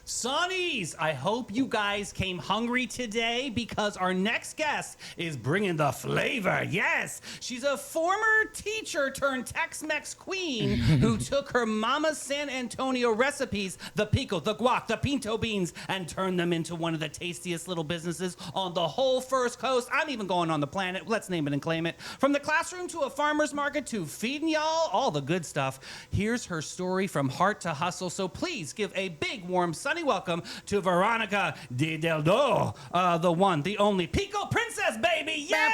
Sonnies, I hope you guys came hungry today because our next guest is bringing the flavor. Yes, she's a former teacher turned Tex-Mex queen who took her mama's San Antonio recipes, the pico, the guac, the pinto beans, and turned them into one of the tastiest little businesses on the whole First Coast. I'm even going on the planet. Let's name it and claim it. From the classroom to a farmer's market to feeding y'all all the good stuff. Here's her story from heart to hustle. So please give a big, warm, sunny welcome to Veronica Di Del Do, the one, the only Pico Princess, baby. Yes!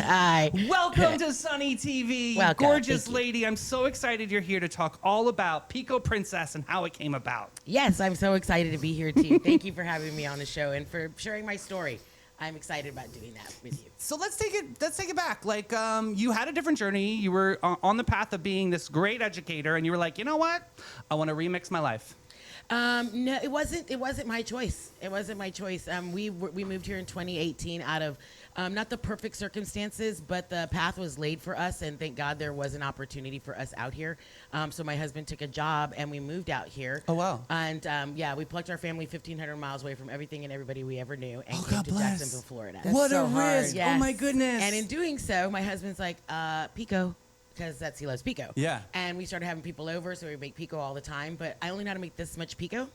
Hi. Welcome to Sunny TV. Welcome. Gorgeous lady. I'm so excited you're here to talk all about Pico Princess and how it came about. Yes, I'm so excited to be here too. Thank you for having me on the show and for sharing my story. I'm excited about doing that with you. So let's take it back. Like, you had a different journey. You were on the path of being this great educator, and you were like, you know what? I want to remix my life. No, it wasn't my choice. It wasn't my choice. We moved here in 2018 out of not the perfect circumstances, but the path was laid for us, and thank God there was an opportunity for us out here. So my husband took a job, and we moved out here. Oh, wow. And we plucked our family 1,500 miles away from everything and everybody we ever knew, and came God to bless. Jacksonville, Florida. What so a hard. risk. Yes. Oh, my goodness. And in doing so, my husband's like, Pico, because he loves Pico. Yeah. And we started having people over, so we make Pico all the time. But I only know how to make this much Pico.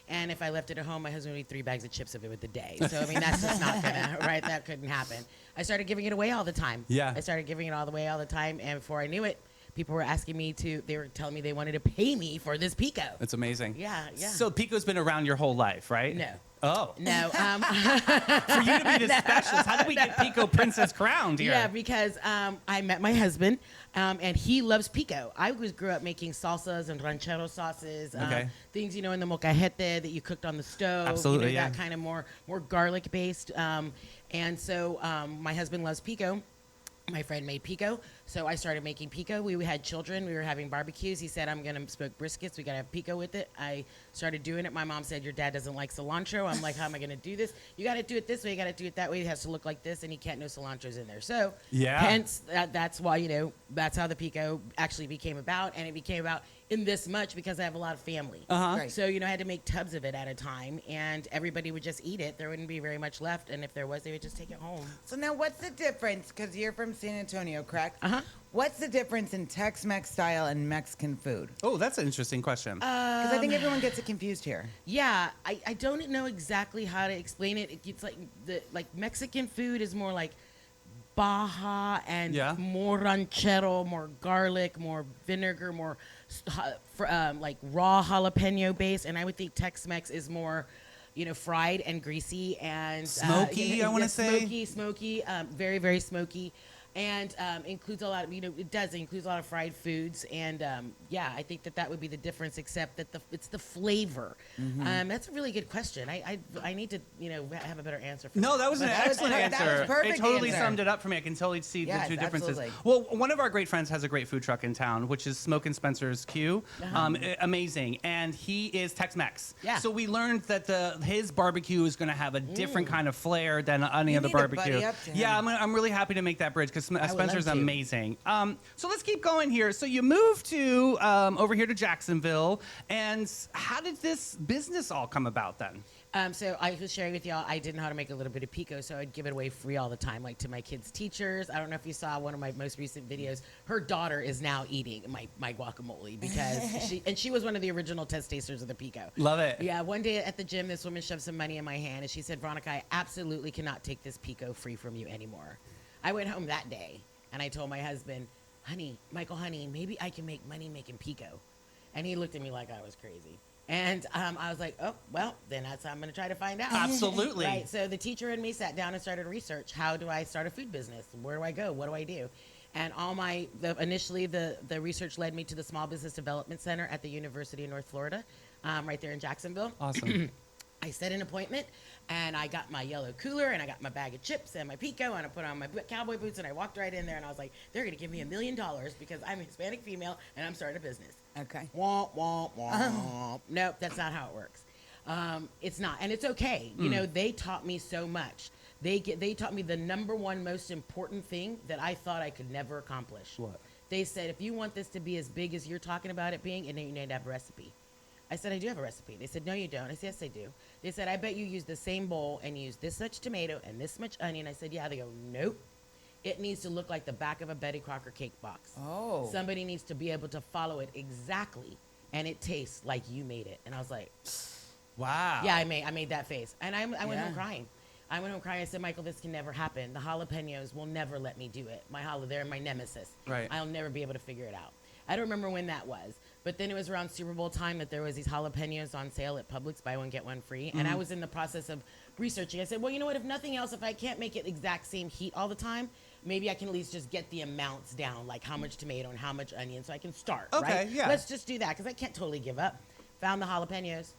And if I left it at home, my husband would eat 3 bags of chips of it with the day. So, I mean, that's just not gonna, right? That couldn't happen. I started giving it away all the time. Yeah. I started giving it all the time. And before I knew it, people were asking me they were telling me they wanted to pay me for this Pico. That's amazing. Yeah. So Pico's been around your whole life, right? No. Oh. No. For you to be this specialist, how did we get Pico Princess crowned here? Yeah, because I met my husband, and he loves pico. I grew up making salsas and ranchero sauces, Okay. things, in the molcajete that you cooked on the stove. Absolutely, yeah. That kind of more garlic based. And so my husband loves pico. My friend made pico, so I started making pico. We had children. We were having barbecues. He said, I'm going to smoke briskets. We got to have pico with it. I started doing it. My mom said, your dad doesn't like cilantro. I'm like, how am I going to do this? You got to do it this way. You got to do it that way. It has to look like this, and you can't know cilantro's in there. So Yeah. hence, that's why, that's how the pico actually became about, and it became about in this much because I have a lot of family. Uh-huh. Right. So, I had to make tubs of it at a time, and everybody would just eat it. There wouldn't be very much left, and if there was, they would just take it home. So now what's the difference? Because you're from San Antonio, correct? Uh-huh. What's the difference in Tex-Mex style and Mexican food? Oh, that's an interesting question. Because I think everyone gets it confused here. Yeah, I don't know exactly how to explain it. It's like Mexican food is more like Baja and Yeah. more ranchero, more garlic, more vinegar, more like raw jalapeno base. And I would think Tex-Mex is more, fried and greasy and Smoky, I wanna say. Smoky, very, very smoky. And includes a lot of, it includes a lot of fried foods. And I think that would be the difference, except that it's the flavor. That's a really good question. I need to, have a better answer for No, that was an excellent that was answer. perfect It totally answer. summed it up for me. I can totally see the Yes, two differences. absolutely. Well, one of our great friends has a great food truck in town, which is Smoke and Spencer's Q. Amazing. And he is Tex-Mex. Yeah. So we learned that his barbecue is going to have a different kind of flair than any You other need to buddy barbecue. up to him. Yeah, I'm really happy to make that bridge because would Spencer's love to. amazing. So let's keep going here. So you moved to over here to Jacksonville, and how did this business all come about then? So I was sharing with y'all, I didn't know how to make a little bit of pico, so I'd give it away free all the time, like to my kids' teachers. I don't know if you saw one of my most recent videos. Her daughter is now eating my guacamole because she was one of the original test tasters of the pico. Love it. Yeah, one day at the gym, this woman shoved some money in my hand, and she said, Veronica, I absolutely cannot take this pico free from you anymore. I went home that day, and I told my husband, honey, maybe I can make money making pico. And he looked at me like I was crazy. And I was like, oh, well, then that's how I'm going to try to find out. Absolutely. Right. So the teacher and me sat down and started research. How do I start a food business? Where do I go? What do I do? And initially the research led me to the Small Business Development Center at the University of North Florida, right there in Jacksonville. Awesome. I set an appointment, and I got my yellow cooler, and I got my bag of chips and my pico, and I put on my cowboy boots, and I walked right in there, and I was like, they're going to give me $1 million because I'm a Hispanic female, and I'm starting a business. Okay. Womp, womp, womp. Nope, that's not how it works. It's not, and it's okay. They taught me so much. They taught me the number one most important thing that I thought I could never accomplish. What? They said, if you want this to be as big as you're talking about it being, you need to have a recipe. I said, I do have a recipe. They said, no, you don't. I said, yes, I do. They said, I bet you use the same bowl and use this much tomato and this much onion. I said, yeah. They go, nope. It needs to look like the back of a Betty Crocker cake box. Oh. Somebody needs to be able to follow it exactly, and it tastes like you made it. And I was like, Wow. yeah, I made that face. And I went Yeah. home crying. I went home crying. I said, Michael, this can never happen. The jalapenos will never let me do it. They're my nemesis. Right. I'll never be able to figure it out. I don't remember when that was, but then it was around Super Bowl time that there was these jalapenos on sale at Publix, buy one, get one free. And I was in the process of researching. I said, well, you know what? If nothing else, if I can't make it exact same heat all the time, maybe I can at least just get the amounts down, like how much tomato and how much onion, so I can start, Okay, right? yeah. Let's just do that, because I can't totally give up. Found the jalapenos.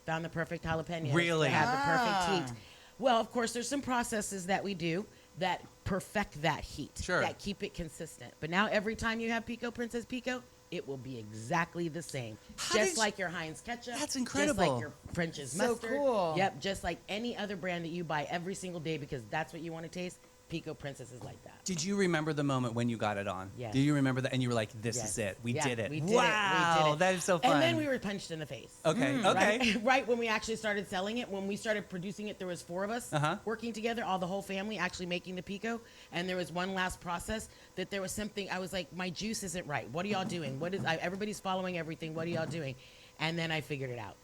Found the perfect jalapenos. Really? They had the perfect Ah. heat. Well, of course, there's some processes that we do that perfect that heat. Sure. That keep it consistent. But now every time you have Pico Princess Pico, it will be exactly the same. How did Just you- like your Heinz ketchup. That's Just incredible. like your French's So mustard. cool. Yep, just like any other brand that you buy every single day because that's what you want to taste. Pico Princess is like that. Did you remember the moment when you got it on? Yes. Do you remember that? And you were like, this Yes. is it. We Yeah, did it. We did wow. it. We did it. That is so fun. And then we were punched in the face. Okay. Okay. Right? Right when we actually started selling it, when we started producing it, there was 4 of us Uh-huh. working together, all the whole family actually making the Pico. And there was one last process that there was something, I was like, my juice isn't right. What are y'all doing? Everybody's following everything. What are y'all doing? And then I figured it out.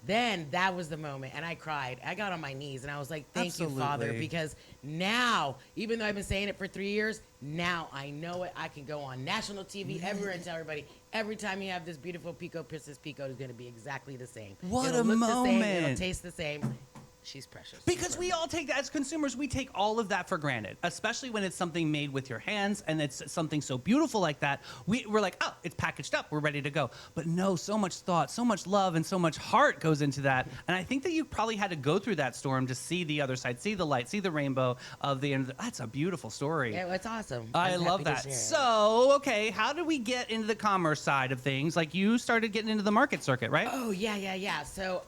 Then that was the moment, and I cried. I got on my knees, and I was like, thank you, Father, Absolutely. because now, even though I've been saying it for 3 years, now I know it. I can go on national TV everywhere and tell everybody, every time you have this beautiful Pico Princess Pico is going to be exactly the same. What it'll a look the same, it'll moment. taste the same. She's precious. Because we all take that as consumers, we take all of that for granted, especially when it's something made with your hands and it's something so beautiful like that. We're like, oh, it's packaged up, we're ready to go. But no, so much thought, so much love, and so much heart goes into that. And I think that you probably had to go through that storm to see the other side, see the light, see the rainbow of the end. That's a beautiful story. Yeah, it's awesome. I I'm love happy to that. share it. So, okay, how do we get into the commerce side of things? Like you started getting into the market circuit, right? Oh, yeah. So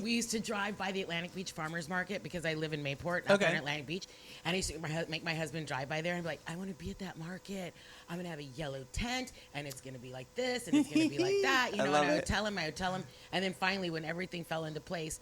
we used to drive by the Atlantic Beach Farmers Market because I live in Mayport, up there in Atlantic Beach. And I used to make my husband drive by there and be like, I want to be at that market. I'm going to have a yellow tent, and it's going to be like this, and it's going to be like that. You I know, love and I it. would tell him. And then finally, when everything fell into place,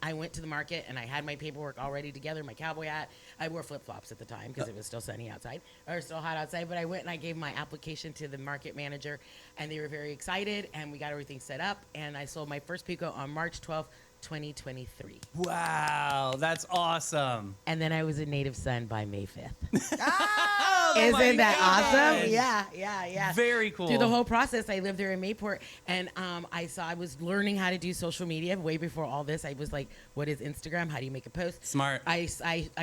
I went to the market, and I had my paperwork already together, my cowboy hat. I wore flip-flops at the time because it was still sunny outside, or still hot outside. But I went and I gave my application to the market manager, and they were very excited, and we got everything set up, and I sold my first Pico on March 12th, 2023. Wow, that's awesome. And then I was a native son by May 5th. Oh, my Isn't that gosh. awesome? Yeah. Very cool. Through the whole process, I lived there in Mayport, and I was learning how to do social media way before all this. I was like, what is Instagram? How do you make a post? Smart. I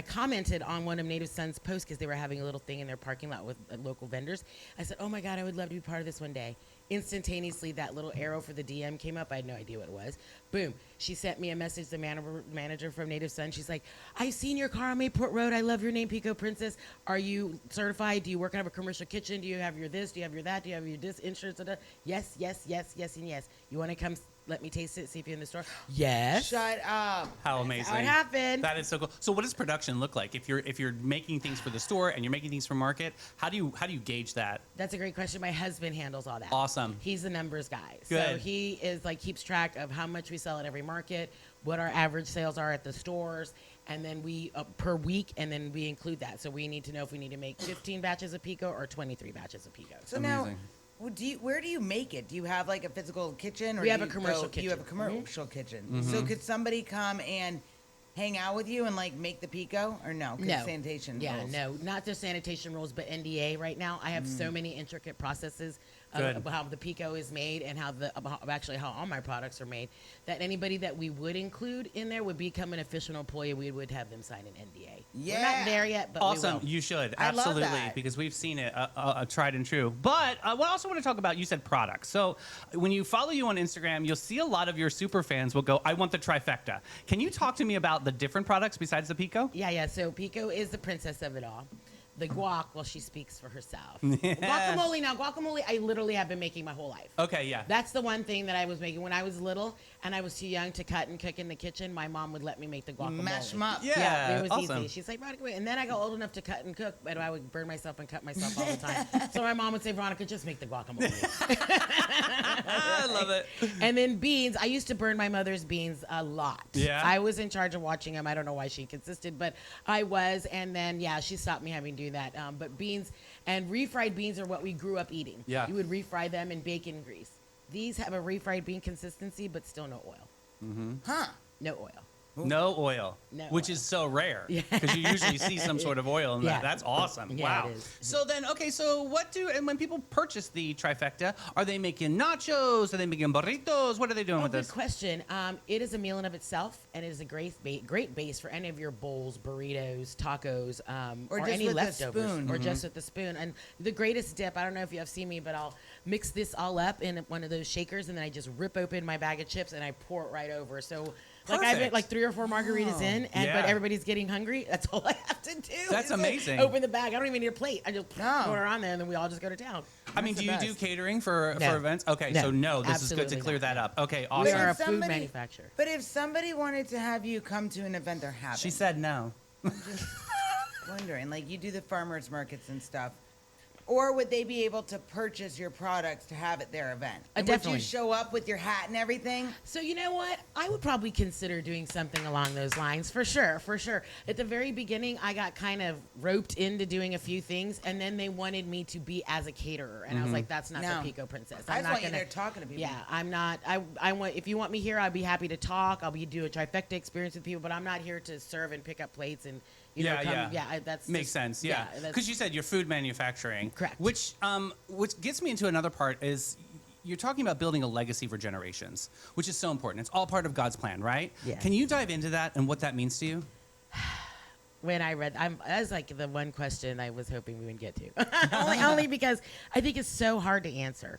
commented on one of Native Son's posts because they were having a little thing in their parking lot with local vendors. I said, oh my God, I would love to be part of this one day. Instantaneously, that little arrow for the DM came up. I had no idea what it was. Boom. She sent me a message, the manager from Native Son. She's like, I've seen your car on Mayport Road. I love your name, Pico Princess. Are you certified? Do you work out of a commercial kitchen? Do you have your this? Do you have your that? Do you have your this insurance? Yes, and yes. You want to come let me taste it, see if you're in the store? Yes. Shut up. How amazing. How it happened. That is so cool. So what does production look like? If you're making things for the store and you're making things for market, how do you gauge that? That's a great question. My husband handles all that. Awesome. He's the numbers guy. So Good. he is like keeps track of how much we sell at every market, what our average sales are at the stores, and then we per week, and then we include that. So we need to know if we need to make 15 batches of Pico or 23 batches of Pico. So now, Amazing. where do you make it? Do you have like a physical kitchen? Or We do have a you commercial go- kitchen. You have a commercial kitchen. So could somebody come and hang out with you and like make the Pico, or no? 'Cause No. Sanitation. Yeah, rules. no, not just sanitation rules, but NDA right now. I have so many intricate processes Good. of how the Pico is made and how how all my products are made, that anybody that we would include in there would become an official employee. We would have them sign an NDA. We're Yeah. not there yet, but Awesome. we will. You should. I love Absolutely. that. Because we've seen it tried and true. But what I also want to talk about, you said products. So when you follow you on Instagram, you'll see a lot of your super fans will go, I want the trifecta. Can you talk to me about the different products besides the Pico? Yeah. So Pico is the princess of it all. the guac, well, she speaks for herself. Guacamole, I literally have been making my whole life. Okay, yeah. That's the one thing that I was making when I was little and I was too young to cut and cook in the kitchen. My mom would let me make the guacamole. Mash them up. Yeah, it was awesome. easy. She's like, Veronica, wait. And then I got old enough to cut and cook, but I would burn myself and cut myself all the time. So my mom would say, Veronica, just make the guacamole. I love it. And then beans. I used to burn my mother's beans a lot. Yeah. I was in charge of watching them. I don't know why she insisted, but I was. And then, yeah, she stopped me having to do that. But beans and refried beans are what we grew up eating. Yeah. You would refry them in bacon grease. These have a refried bean consistency, but still no oil. Huh. No oil. No oil, No which oil. is so rare Yeah. because you usually see some sort of oil in Yeah. that. That's awesome. Yeah, Wow. it is. So then, okay, so and when people purchase the trifecta, are they making nachos? Are they making burritos? What are they doing with Good this? question. It is a meal in of itself, and it is a great base for any of your bowls, burritos, tacos, Or or just any with a leftovers, spoon. or just with the spoon. And the greatest dip. I don't know if you have seen me, but I'll mix this all up in one of those shakers, and then I just rip open my bag of chips and I pour it right over. So. Like I've Perfect. been like 3 or 4 margaritas in, and Yeah. but everybody's getting hungry. That's all I have to do. That's is, like, amazing. open the bag. I don't even need a plate. I just No. throw it on there, and then we all just go to town. I mean, That's do the you do best. catering for No. events? Okay, No. so no, this is good to Absolutely clear not. that up. Okay, We awesome. are a If food somebody- manufacturer. But if somebody wanted to have you come to an event they're having, She said no. wondering, like you do the farmers markets and stuff, or would they be able to purchase your products to have at their event? And would Definitely. you show up with your hat and everything? So you know what? I would probably consider doing something along those lines for sure, for sure. At the very beginning, I got kind of roped into doing a few things, and then they wanted me to be as a caterer, and I was like, "That's not No. the Pico Princess. I I'm just not want you gonna." there talking to people. Yeah, I'm not. I want. If you want me here, I'd be happy to talk. I'll be do a trifecta experience with people, but I'm not here to serve and pick up plates and that's Makes just- sense. Yeah, that's- because you said you're food manufacturing, Correct. Which gets me into another part is you're talking about building a legacy for generations, which is so important. It's all part of God's plan, right? Yes. Can you dive into that and what that means to you? When I read, that was like the one question I was hoping we would get to. only because I think it's so hard to answer.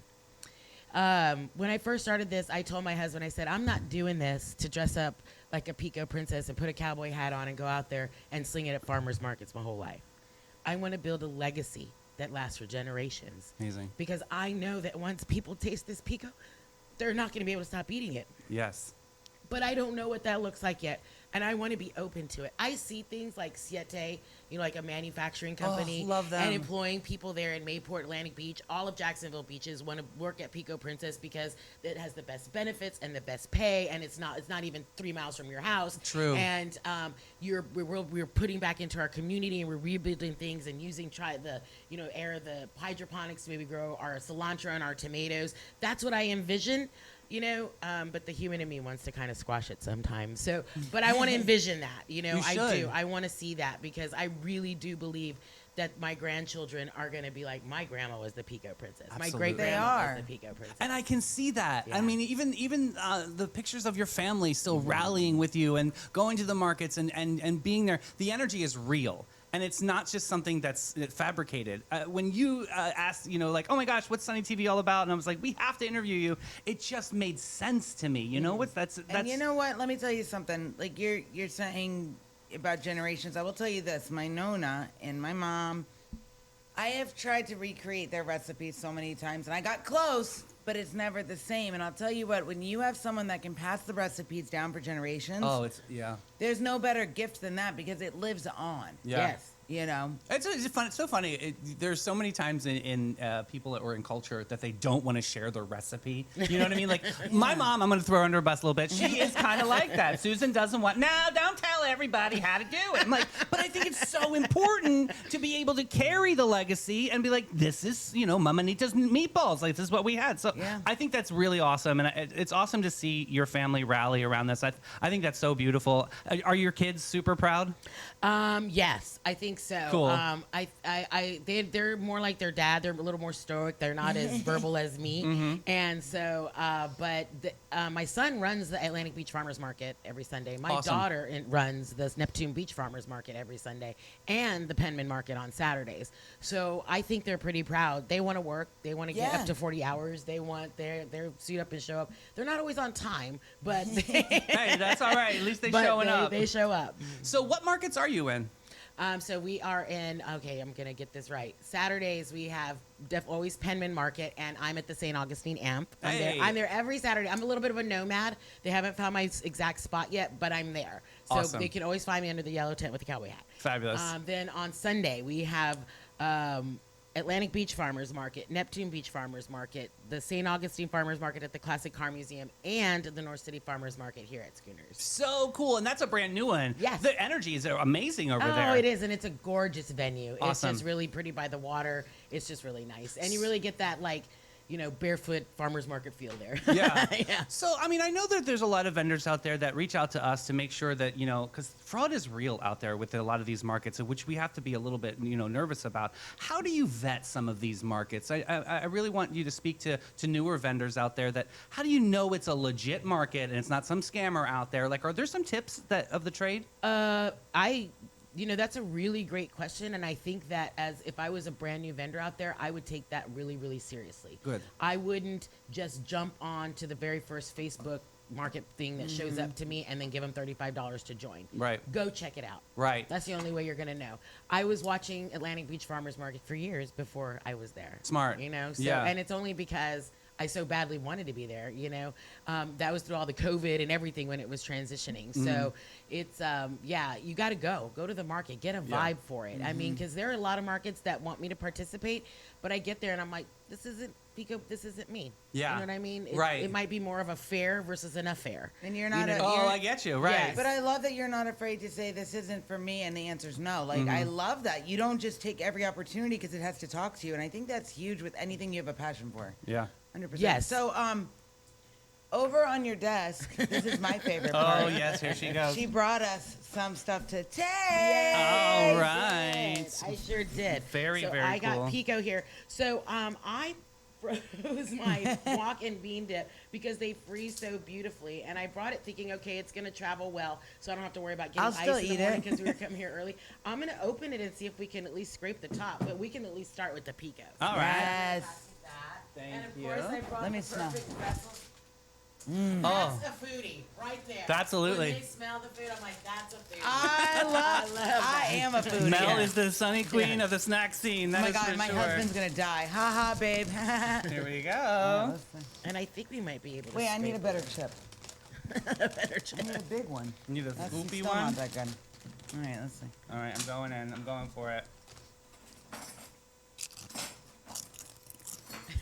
When I first started this, I told my husband, I said, I'm not doing this to dress up like a Pico princess and put a cowboy hat on and go out there and sling it at farmers markets my whole life. I want to build a legacy that lasts for generations. Amazing. Because I know that once people taste this Pico, they're not going to be able to stop eating it. Yes. But I don't know what that looks like yet. And I want to be open to it. I see things like Siete, like a manufacturing company. love them. And employing people there in Mayport, Atlantic Beach. All of Jacksonville beaches want to work at Pico Princess because it has the best benefits and the best pay. And it's not even 3 miles from your house. True. And we're putting back into our community and we're rebuilding things and using the hydroponics to maybe grow our cilantro and our tomatoes. That's what I envision. But the human in me wants to kind of squash it sometimes. So, but I want to envision that, I should. do. I want to see that because I really do believe that my grandchildren are going to be like, my grandma was the Pico Princess. My Absolutely. great They grandma are. was the Pico Princess. And I can see that. I Yeah. mean, even the pictures of your family still rallying with you and going to the markets and being there, the energy is real. And it's not just something that's fabricated. When you asked, oh my gosh, what's Sunny TV all about? And I was like, we have to interview you. It just made sense to me. You know what? That's And you know what? Let me tell you something. Like you're saying about generations. I will tell you this. My Nona and my mom, I have tried to recreate their recipes so many times, and I got close, but it's never the same. And I'll tell you what, when you have someone that can pass the recipes down for generations, yeah. there's no better gift than that because it lives on. Yeah. Yes. It's fun. It's so funny. There's so many times in people or in culture that they don't want to share their recipe. You know what I mean? Like my mom, I'm going to throw her under a bus a little bit. She is kind of like that. Susan doesn't want. No, don't tell everybody how to do it. I'm like, but I think it's so important to be able to carry the legacy and be like, this is Mama Nita's meatballs. Like this is what we had. So Yeah. I think that's really awesome, and it's awesome to see your family rally around this. I think that's so beautiful. Are your kids super proud? Yes, I think so. Cool. They're more like their dad. They're a little more stoic. They're not as verbal as me. Mm-hmm. And so, my son runs the Atlantic Beach Farmers Market every Sunday. My Awesome. daughter runs the Neptune Beach Farmers Market every Sunday and the Penman Market on Saturdays. So I think they're pretty proud. They want to work. They want to get Yeah. up to 40 hours. They want their suit up and show up. They're not always on time, but Hey, that's all right. At least they're but showing up. They show up. So what markets are you in? So we are in. Okay, I'm gonna get this right. Saturdays we have always Penman Market, and I'm at the St. Augustine Amp. Hey. I'm there every Saturday. I'm a little bit of a nomad. They haven't found my exact spot yet, but I'm there. So Awesome. they can always find me under the yellow tent with the cowboy hat. Fabulous. Then on Sunday we have Atlantic Beach Farmers Market, Neptune Beach Farmers Market, the St. Augustine Farmers Market at the Classic Car Museum, and the North City Farmers Market here at Schooners. So cool, and that's a brand new one. Yes. The energy is amazing over there. Oh, it is, and it's a gorgeous venue. Awesome. It's just really pretty by the water. It's just really nice, and you really get that barefoot farmers market feel there. Yeah. Yeah. So, I mean, I know that there's a lot of vendors out there that reach out to us to make sure that, because fraud is real out there with a lot of these markets, which we have to be a little bit, nervous about. How do you vet some of these markets? I really want you to speak to newer vendors out there how do you know it's a legit market and it's not some scammer out there? Like, are there some tips of the trade? That's a really great question, and I think that if I was a brand new vendor out there, I would take that really, really seriously. Good. I wouldn't just jump on to the very first Facebook market thing that shows up to me and then give them $35 to join. Right. Go check it out. Right. That's the only way you're going to know. I was watching Atlantic Beach Farmers Market for years before I was there. Smart. So, Yeah. And it's only because I so badly wanted to be there, that was through all the COVID and everything when it was transitioning. So it's, you got to go to the market, get a vibe for it. I mean, because there are a lot of markets that want me to participate, but I get there and I'm like, this isn't Pico, this isn't me. Yeah. You know what I mean? Right. It might be more of a fair versus an affair. And you're not I get you. Right. Yes. But I love that you're not afraid to say this isn't for me, and the answer's no. Like, I love that. You don't just take every opportunity because it has to talk to you, and I think that's huge with anything you have a passion for. Yeah. 100%. Yes. So, over on your desk, this is my favorite part. Oh, yes, here she goes. She brought us some stuff to taste. All right. I sure did. Very, so very I cool. got Pico here. So I froze my guac and bean dip because they freeze so beautifully, and I brought it thinking, okay, it's gonna travel well, so I don't have to worry about getting I'll still ice in the eat morning it. because we were coming here early. I'm gonna open it and see if we can at least scrape the top, but we can at least start with the Pico. All right. Yes. Thank and of you. course, I brought Let me the smell. perfect vessels. Oh. That's a foodie right there. Absolutely. When they smell the food, I'm like, that's a foodie. I am a foodie. Mel is the sunny queen of the snack scene. Oh That my is God, for my sure. husband's gonna die. Ha ha, babe. Here we go. Let's see. And I think we might be able to Wait, I need a scrape better chip. better I chip. need a big one. You need a That's scoopy still one? not that good. All right, let's see. All right, I'm going in. I'm going for it.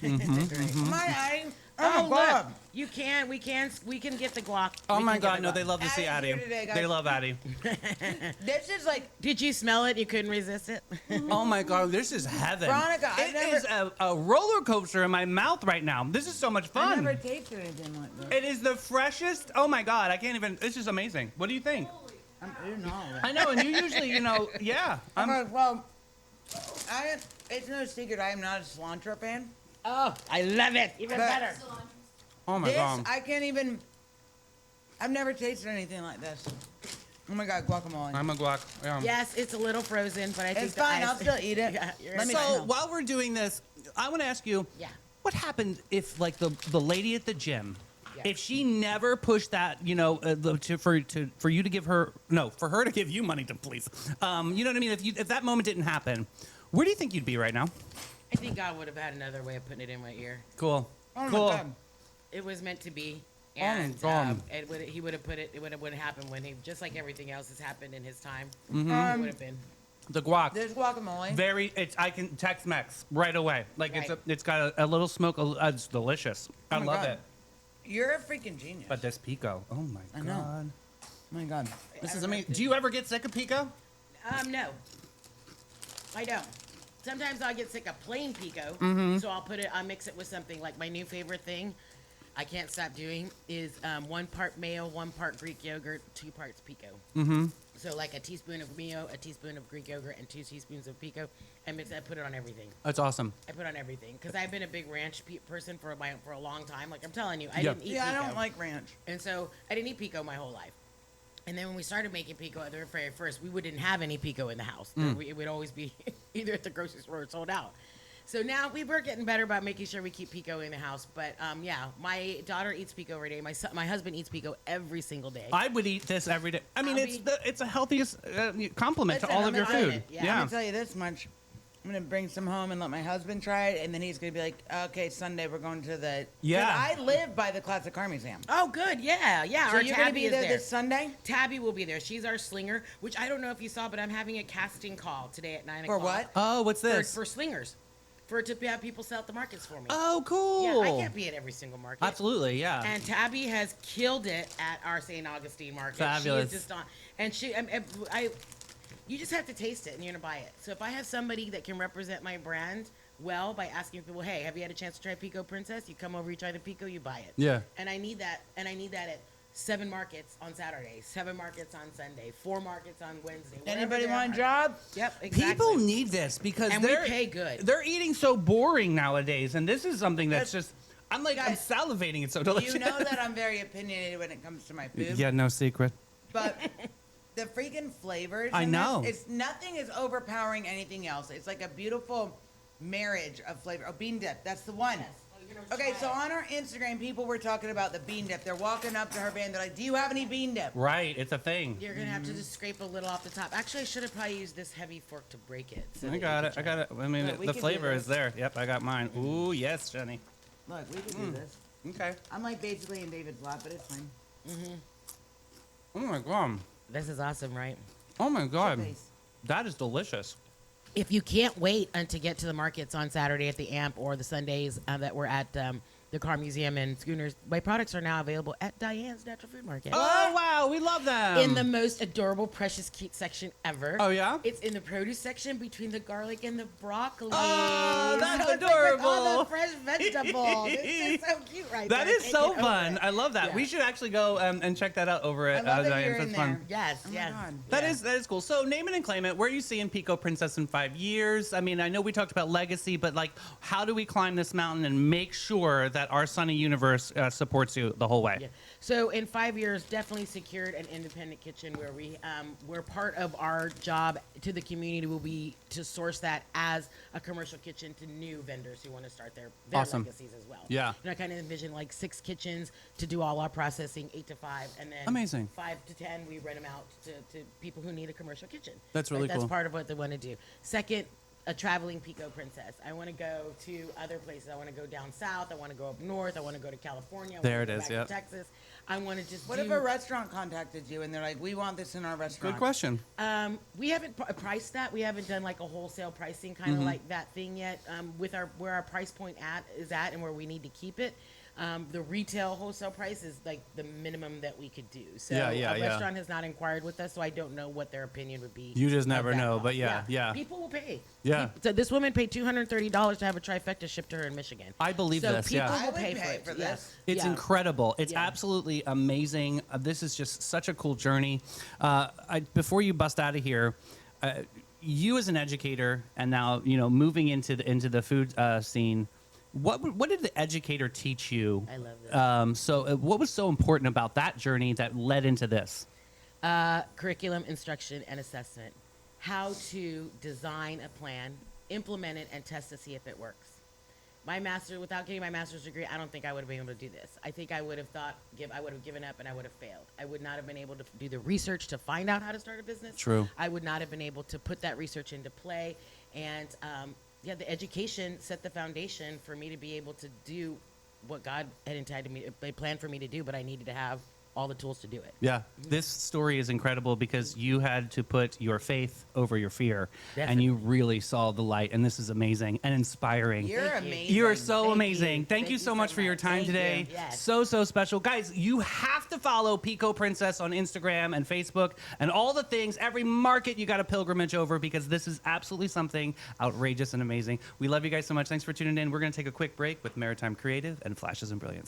Come on, Addie. Oh, Oh, God. look. We can get the guac. Oh We my can get God, the no, guac. they love to see Addie's Addie. here today, guys. They love Addie. This is like Did you smell it? You couldn't resist it? Oh my God, this is heaven. Veronica, I've It is a roller coaster in my mouth right now. This is so much I fun. never tasted anything like this. It is the freshest. Oh my God, I can't even. This is amazing. What do you think? I'm eating all of it. I know, and you usually, yeah. Okay, well, it's no secret I am not a cilantro fan. Oh, I love it. Even But- better. Oh my This, God. I can't even. I've never tasted anything like this. Oh my God, guacamole. I'm a guac. Yeah. Yes, it's a little frozen, but I think It's the fine. ice- I'll still eat it. Yeah, you're Let me right. So smell. while we're doing this, I want to ask you, Yeah. what happened if, like, the lady at the gym, Yeah. if she never pushed that, for you to give her, no, for her to give you money to police, you know what I mean? If that moment didn't happen, where do you think you'd be right now? I think God would have had another way of putting it in my ear. Cool. Oh cool. my God. It was meant to be. Oh, my And God. he would have put it. It would have happened when he, just like everything else has happened in his time. Mm-hmm. It would have been. The guac. There's guacamole. I can Tex-Mex right away. Like Right. it's got a little smoke. It's delicious. I Oh my love God. it. You're a freaking genius. But this pico, oh my I know. God, Oh my God. this is amazing. Do you ever get sick of pico? No, I don't. Sometimes I'll get sick of plain pico, Mm-hmm. so I'll mix it with something. Like my new favorite thing, I can't stop doing, is 1 part mayo, 1 part Greek yogurt, 2 parts pico. Mm-hmm. So like a teaspoon of mayo, a teaspoon of Greek yogurt, and 2 teaspoons of pico, and I put it on everything. That's awesome. I put it on everything because I've been a big ranch person for a long time. Like I'm telling you, I Yeah. didn't eat Yeah, pico. I don't like ranch. And so I didn't eat pico my whole life. And then when we started making pico at the very first, we wouldn't have any pico in the house. It would always be either at the grocery store or sold out. So now we're getting better about making sure we keep Pico in the house. But yeah, my daughter eats Pico every day. My husband eats Pico every single day. I would eat this every day. I mean, it's a healthiest compliment to Listen, all I'm of your gonna tell food. you, I'm gonna tell you this much. I'm gonna bring some home and let my husband try it, and then he's gonna be like, "Okay, Sunday we're going to the." 'Cause Yeah. I live by the Classic Car Museum. Oh, good. Yeah. So Our you're gonna Tabby be is there there. this Sunday Tabby will be there. She's our slinger, which I don't know if you saw, but I'm having a casting call today at 9 for o'clock. what? Oh, what's For, this? for slingers. To have people sell at the markets for me. Oh, cool. Yeah, I can't be at every single market. Absolutely, yeah. And Tabby has killed it at our St. Augustine market. Fabulous. She is just on. And you just have to taste it and you're going to buy it. So if I have somebody that can represent my brand well by asking people, hey, have you had a chance to try Pico Princess? You come over, you try the Pico, you buy it. Yeah. And I need that. And I need that at 7 markets on Saturday, 7 markets on Sunday, 4 markets on Wednesday. Anybody wherever want a there are. job? Yep, exactly. People need this because And we they're pay good. They're eating so boring nowadays, and this is something that's just. I'm Guys, salivating. It's so delicious. You know that I'm very opinionated when it comes to my food. Yeah, no secret. But the freaking flavors. I in know. This, it's nothing is overpowering anything else. It's like a beautiful marriage of flavor. Oh, bean dip. That's the one. Yes. Oh, you're gonna Okay, try so it. on our Instagram, people were talking about the bean dip. They're walking up to her van. They're like, "Do you have any bean dip?" Right, it's a thing. You're gonna have to just scrape a little off the top. Actually, I should have probably used this heavy fork to break it. So I that you got could it. I try got it. I mean, Look, we the could do flavor this. is there. Yep, I got mine. Ooh, yes, Jenny. Look, we can do this. Okay. I'm like basically in David's lap, but it's fine. Oh my god. This is awesome, right? Oh my god. Face. That is delicious. If you can't wait to get to the markets on Saturday at the AMP or the Sundays that we're at the Car Museum and Schooners, my products are now available at Diane's Natural Food Market. Oh wow, we love them. In the most adorable, precious, cute section ever. Oh, yeah? It's in the produce section between the garlic and the broccoli. Oh, that's So it's like with all adorable. the fresh vegetables. It's just so cute right That there. is I so can't get over fun. it. I love that. Yeah. We should actually go and check that out over I at love that Diane's. you're in That's there. fun. Yes, Oh my yes. God. That is cool. So name it and claim it. Where are you seeing Pico Princess in 5 years? I mean, I know we talked about legacy, but like, how do we climb this mountain and make sure that our sunny universe supports you the whole way? Yeah. So in 5 years, definitely secured an independent kitchen where we're part of our job to the community will be to source that as a commercial kitchen to new vendors who want to start their Awesome. legacies as well. Yeah. I kind of envision like 6 kitchens to do all our processing, 8 to 5, and then Amazing. 5 to 10 we rent them out to people who need a commercial kitchen. That's really That's cool. part of what they want to do. Second, a traveling Pico Princess. I want to go to other places. I want to go down south. I want to go up north. I want to go to California. I There wanna it go is, back yep. to Texas. I want to just What do, if a restaurant contacted you and they're like, "We want this in our restaurant"? Good question. we haven't priced that. We haven't done like a wholesale pricing kind Mm-hmm. of like that thing yet. With where our price point is at and where we need to keep it. The retail wholesale price is like the minimum that we could do. So Yeah, a yeah. restaurant has not inquired with us, so I don't know what their opinion would be. You just of never that know, cost. but yeah. People will pay. Yeah. So this woman paid $230 to have a trifecta shipped to her in Michigan. I believe so this, people yeah. will I would pay, pay for for it. Yeah. this. It's Yeah. incredible. It's Yeah. absolutely amazing. This is just such a cool journey. Before you bust out of here, you as an educator and now moving into the food scene, what did the educator teach you? I love this. What was so important about that journey that led into this? Curriculum, instruction, and assessment. How to design a plan, implement it, and test to see if it works. Without getting my master's degree, I don't think I would have been able to do this. I think I would have I would have given up and I would have failed. I would not have been able to do the research to find out how to start a business. True. I would not have been able to put that research into play. And the education set the foundation for me to be able to do what God had intended me, planned for me to do, but I needed to have all the tools to do it. Yeah, this story is incredible because you had to put your faith over your fear, and you really saw the light. And this is amazing and inspiring. You're Thank you. amazing. You are so Thank amazing. you. Thank you so much for your time Thank you. today. Yes. So special. Guys, you have to follow Pico Princess on Instagram and Facebook and all the things. Every market you got a pilgrimage over because this is absolutely something outrageous and amazing. We love you guys so much. Thanks for tuning in. We're going to take a quick break with Maritime Creative and Flashes and Brilliance.